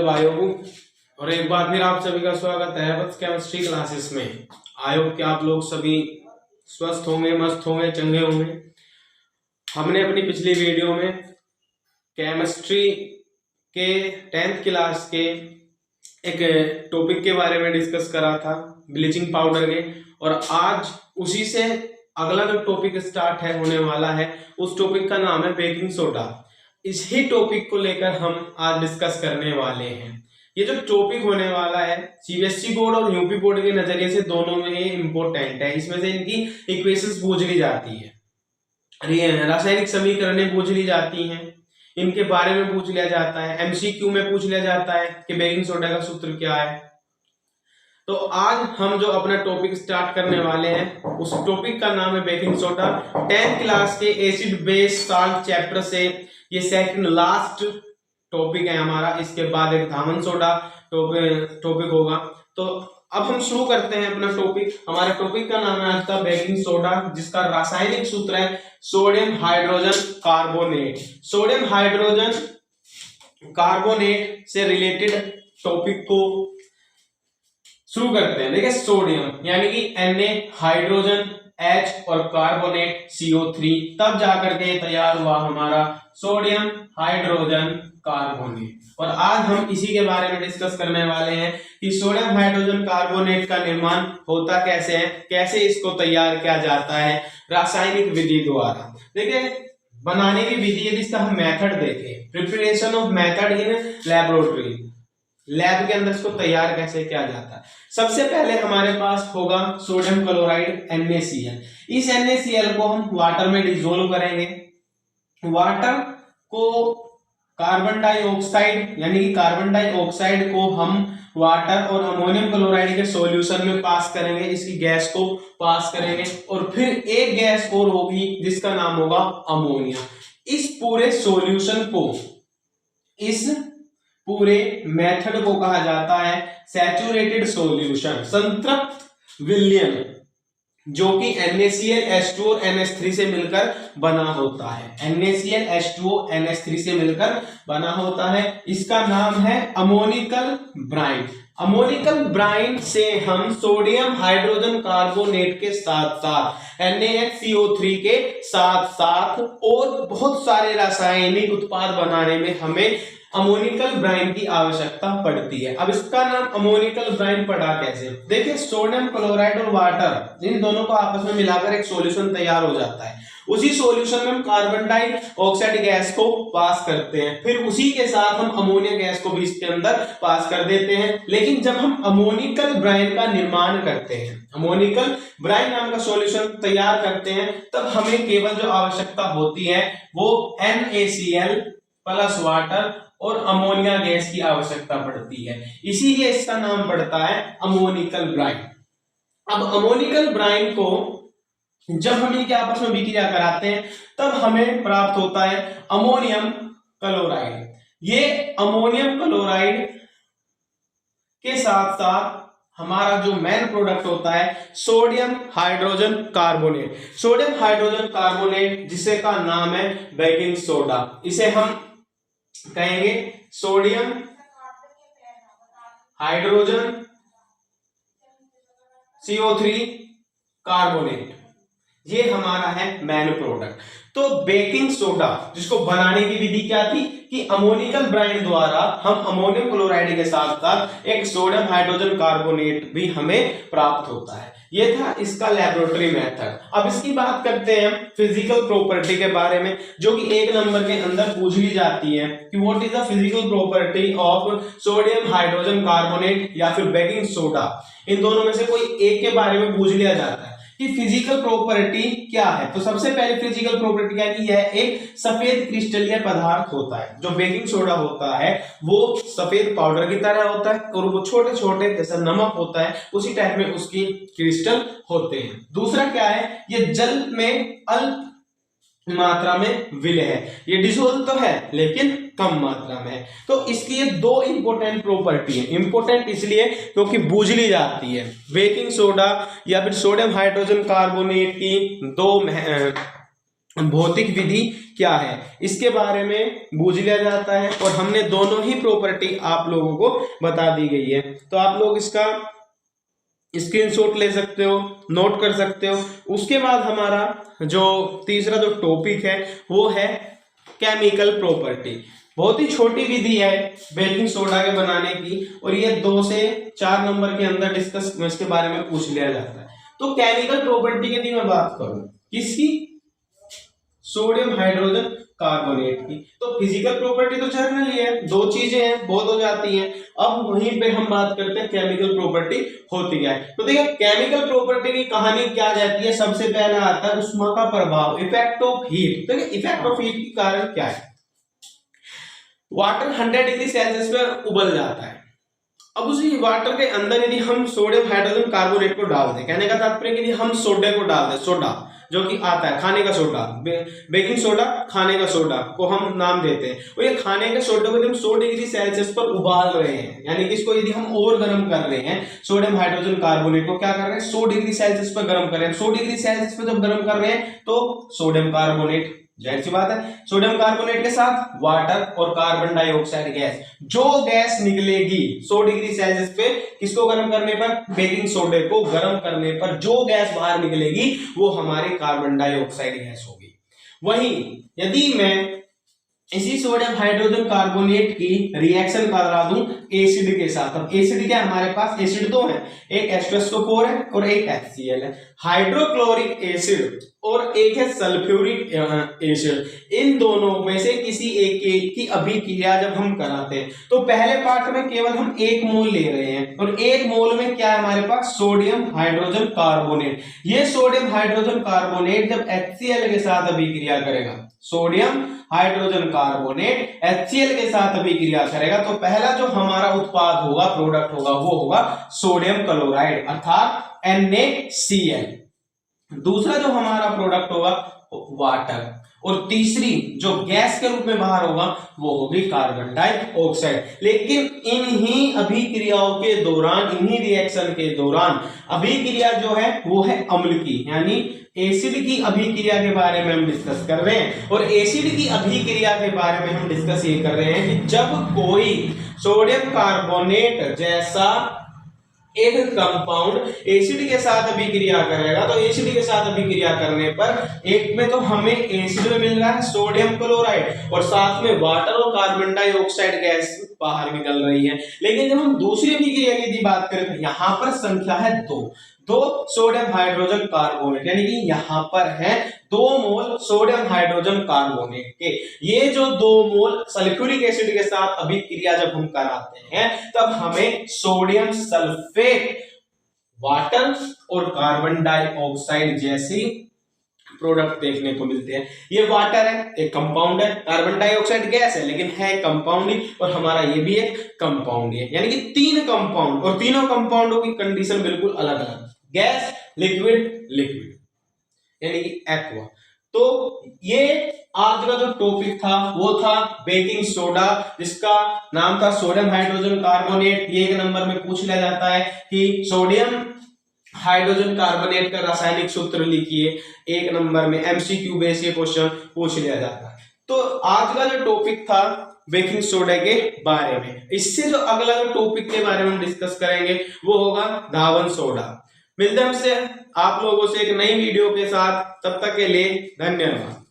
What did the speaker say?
भाइयों, और एक बार फिर आप सभी का स्वागत है बस केमिस्ट्री क्लासेस में। आई होप कि आप लोग सभी स्वस्थ होंगे, मस्त होंगे, चंगे होंगे। हमने अपनी पिछली वीडियो में केमिस्ट्री के 10th क्लास के एक टॉपिक के बारे में डिस्कस करा था, ब्लीचिंग पाउडर के, और आज उसी से अगला जो टॉपिक स्टार्ट है होने वाला है, उस टॉपिक का नाम है बेकिंग सोडा। इसी टॉपिक को लेकर हम आज डिस्कस करने वाले हैं। ये जो टॉपिक होने वाला है सीबीएसई बोर्ड और यूपी बोर्ड के नजरिए से दोनों में ये इंपॉर्टेंट है। इसमें से इनकी इक्वेशंस पूछ ली जाती है, रासायनिक समीकरणें पूछ ली जाती हैं, इनके बारे में पूछ लिया जाता है, एमसीक्यू में पूछ लिया जाता है कि बेकिंग सोडा का सूत्र क्या है। तो आज हम जो अपना टॉपिक स्टार्ट करने वाले हैं उस टॉपिक का नाम है बेकिंग सोडा। 10th क्लास के एसिड बेस साल्ट चैप्टर से ये सेकंड लास्ट टॉपिक है हमारा। इसके बाद एक धामन सोडा टॉपिक होगा। तो अब हम शुरू करते हैं अपना टॉपिक। हमारे टॉपिक का नाम है आज का बेकिंग सोडा, जिसका रासायनिक सूत्र है sodium hydrogen carbonate. Sodium hydrogen carbonate से रिलेटेड टॉपिक को शुरू करते हैं। देखिए, सोडियम यानी कि Na हाइड्रोजन H और कार्बोनेट CO3, तब जाकर के तैयार हुआ हमारा सोडियम हाइड्रोजन कार्बोनेट। और आज हम इसी के बारे में डिस्कस करने वाले हैं कि सोडियम हाइड्रोजन कार्बोनेट का निर्माण होता कैसे है, कैसे इसको तैयार किया जाता है रासायनिक विधि द्वारा। देखिए, बनाने की विधि यदि इसका हम मेथड देखें, preparation of method in laboratory, lab के अंदर इसको तैयार कैसे किया जाता है। सबसे पहले हमारे पास होगा सोडियम क्लोराइड NaCl। इस NaCl को हम वाटर में डिसोल्व करेंगे। वाटर को कार्बन डाइऑक्साइड यानी कि कार्बन डाइऑक्साइड को हम वाटर और अमोनियम क्लोराइड के सॉल्यूशन में पास करेंगे, इसकी गैस को पास करेंगे, और फिर एक गैस और होगी जिसका नाम होगा अमोनिया। इस पूरे सॉल्यूशन को, इस पूरे मेथड को कहा जाता है सैचुरेटेड सॉल्यूशन, संतृप्त विलयन, जो कि NaCl H2O NH3 से मिलकर बना होता है। NaCl H2O NH3 से मिलकर बना होता है। इसका नाम है अमोनिकल ब्राइन। अमोनिकल ब्राइन से हम सोडियम हाइड्रोजन कार्बोनेट के साथ साथ NaHCO3 के साथ साथ और बहुत सारे रासायनिक उत्पाद बनाने में हमें अमोनिकल ब्राइन की आवश्यकता पड़ती है। अब इसका नाम अमोनिकल ब्राइन पड़ा कैसे? देखिए, सोडियम क्लोराइड और वाटर, इन दोनों को आपस में मिलाकर एक सॉल्यूशन तैयार हो जाता है। उसी सॉल्यूशन में हम कार्बन डाइऑक्साइड गैस को पास करते हैं, फिर उसी के साथ हम अमोनिया गैस को भी इसके अंदर पास कर देते हैं। लेकिन जब हम अमोनिकल ब्राइन का निर्माण करते हैं, अमोनिकल ब्राइन नाम का सॉल्यूशन तैयार करते हैं, तब हमें केवल जो आवश्यकता होती है वो NaCl प्लस वाटर और अमोनिया गैस की आवश्यकता पड़ती है। इसीलिए इसका नाम पड़ता है अमोनिकल ब्राइन। अब अमोनिकल ब्राइन को जब हम इनके आपस में विक्रिया कराते हैं तब हमें प्राप्त होता है अमोनियम क्लोराइड। ये अमोनियम क्लोराइड के साथ साथ हमारा जो मेन प्रोडक्ट होता है sodium hydrogen carbonate. Sodium hydrogen carbonate जिसे का नाम है बेकिंग सोडा, इसे हम कहेंगे सोडियम हाइड्रोजन CO3 कार्बोनेट। ये हमारा है मेन प्रोडक्ट। तो बेकिंग सोडा, जिसको बनाने की विधि क्या थी कि अमोनिकल ब्राइन द्वारा हम अमोनियम क्लोराइड के साथ साथ एक सोडियम हाइड्रोजन कार्बोनेट भी हमें प्राप्त होता है। ये था इसका लैबोरेटरी मेथड। अब इसकी बात करते हैं फिजिकल प्रॉपर्टी के बारे में, जो कि 1 नंबर के अंदर पूछ ली जाती है कि what is the physical property of sodium hydrogen carbonate या फिर बेकिंग सोडा। इन दोनों में से कोई एक के बारे में पूछ लिया जाता है कि फिजिकल प्रॉपर्टी क्या है। तो सबसे पहले फिजिकल प्रॉपर्टी क्या है कि यह एक सफेद क्रिस्टलीय पदार्थ होता है। जो बेकिंग सोडा होता है वो सफेद पाउडर की तरह होता है और वो छोटे छोटे जैसा नमक होता है उसी टाइप में उसकी क्रिस्टल होते हैं। दूसरा क्या है, ये जल में अल्प मात्रा में विलय है। ये डिसोल्व तो है लेकिन कम मात्रा में है। तो इसकी ये 2 इंपॉर्टेंट प्रॉपर्टी है। इंपॉर्टेंट इसलिए क्योंकि बूझ ली जाती है। बेकिंग सोडा या फिर सोडियम हाइड्रोजन कार्बोनेट की 2 भौतिक विधि क्या है, इसके बारे में बूझ लिया जाता है। और हमने दोनों ही प्रॉपर्टी आप लोगों को बता दी गई है, तो आप लोग इसका स्क्रीनशॉट ले सकते हो, नोट कर सकते हो। उसके बाद हमारा जो तीसरा जो टॉपिक है वो है केमिकल प्रॉपर्टी। बहुत ही छोटी विधि है बेकिंग सोडा के बनाने की, और ये 2 से 4 नंबर के अंदर डिस्कस इसके बारे में पूछ लिया जाता है। तो केमिकल प्रॉपर्टी की यदि मैं बात करूं, किसकी? सोडियम हाइड्रोजन कार्बोनेट की। तो फिजिकल प्रॉपर्टी तो जनरल ही है, 2 चीजें हैं, बहुत हो जाती हैं। अब वहीं पे हम बात करते हैं केमिकल प्रॉपर्टी होती क्या है। तो देखिए केमिकल प्रॉपर्टी की कहानी क्या जाती है, सबसे पहला आता है उष्मा का प्रभाव, इफेक्ट ऑफ हीट। तो इफेक्ट ऑफ हीट के कारण क्या है, वाटर 100 डिग्री सेल्सियस पर उबल जाता है। अब उसी वाटर के अंदर यदि हम सोडियम हाइड्रोजन कार्बोनेट को डाल दें, कहने का तात्पर्य यदि हम सोडे को डाल दें, सोडा जो कि आता है खाने का सोडा, बेकिंग सोडा खाने का सोडा को हम नाम देते हैं, और ये खाने के सोडे को हम 100 डिग्री सेल्सियस पर उबाल रहे हैं, यानी कि इसको यदि हम और गर्म कर रहे हैं, सोडियम हाइड्रोजन कार्बोनेट को क्या कर रहे हैं, 100 डिग्री सेल्सियस पर गर्म कर रहे हैं। 100 डिग्री सेल्सियस पर जब गर्म कर रहे हैं तो सोडियम कार्बोनेट, जाहिर सी बात है सोडियम कार्बोनेट के साथ वाटर और कार्बन डाइऑक्साइड गैस, जो गैस निकलेगी 100 डिग्री सेल्सियस पे, किसको गर्म करने पर, बेकिंग सोडे को गर्म करने पर जो गैस बाहर निकलेगी वो हमारी कार्बन डाइऑक्साइड गैस होगी। वहीं यदि मैं इसी सोडियम हाइड्रोजन कार्बोनेट की रिएक्शन करा दूं एसिड के साथ, अब एसिड क्या है हमारे पास, एसिड 2 है, एक H2SO4 है और एक HCl है, हाइड्रोक्लोरिक एसिड और एक है सल्फ्यूरिक एसिड। इन दोनों में से किसी एक की अभिक्रिया जब हम कराते हैं तो पहले पार्ट में केवल हम 1 मोल ले रहे हैं, और 1 मोल में क्या है हमारे पास, सोडियम हाइड्रोजन कार्बोनेट। ये सोडियम हाइड्रोजन कार्बोनेट जब HCl के साथ अभिक्रिया करेगा, सोडियम हाइड्रोजन कार्बोनेट HCl के साथ अभिक्रिया करेगा, तो पहला जो हमारा उत्पाद होगा, प्रोडक्ट होगा, वो होगा सोडियम क्लोराइड अर्थात NaCl। दूसरा जो हमारा प्रोडक्ट होगा वाटर, और तीसरी जो गैस के रूप में बाहर होगा वो होगी कार्बन डाइऑक्साइड। लेकिन इन्हीं अभिक्रियाओं के दौरान, इन्हीं रिएक्शन के दौरान अभिक्रिया जो है वो है अम्ल की, यानी एसिड की अभिक्रिया के बारे में हम डिस्कस कर रहे हैं। और एसिड की अभिक्रिया के बारे में हम डिस्कस ये कर रहे हैं कि जब कोई सोडियम कार्बोनेट जैसा एक कंपाउंड एसिड के साथ अभिक्रिया करेगा, तो एसिड के साथ अभिक्रिया करने पर एक में तो हमें एसिड में मिल रहा है सोडियम क्लोराइड, और साथ में वाटर और कार्बन डाइऑक्साइड गैस बाहर निकल रही है। लेकिन जब हम दूसरी अभिक्रिया की बात करें तो यहाँ पर संख्या है 2 सोडियम हाइड्रोजन कार्बोनेट, यानी कि यहाँ पर है 2 मोल सोडियम हाइड्रोजन कार्बोनेट के। ये जो 2 मोल सल्फ्यूरिक एसिड के साथ अभिक्रिया जब हम कराते हैं तब हमें सोडियम सल्फेट, वाटर और कार्बन डाइऑक्साइड जैसी प्रोडक्ट देखने को मिलते हैं। ये वाटर है, एक कंपाउंड है, कार्बन डाइऑक्साइड गैस है लेकिन है कंपाउंड ही, और हमारा ये भी एक कंपाउंड है, यानी कि 3 कंपाउंड, और तीनों कंपाउंडों की कंडीशन बिल्कुल अलग अलग, गैस लिक्विड लिक्विड, यानी कि एक्वा। तो ये आज का जो टॉपिक था वो था बेकिंग सोडा, जिसका नाम था सोडियम हाइड्रोजन कार्बोनेट। ये 1 नंबर में पूछ लिया जाता है कि सोडियम हाइड्रोजन कार्बोनेट का रासायनिक सूत्र लिखिए, 1 नंबर में MCQ बेस ये क्वेश्चन पूछ लिया जाता है। तो आज का जो टॉपिक था बेकिंग सोडा के बारे में, इससे जो अगला जो टॉपिक के बारे में हम डिस्कस करेंगे वो होगा धावन सोडा। मिलते हैं हमसे आप लोगों से एक नई वीडियो के साथ, तब तक के लिए धन्यवाद।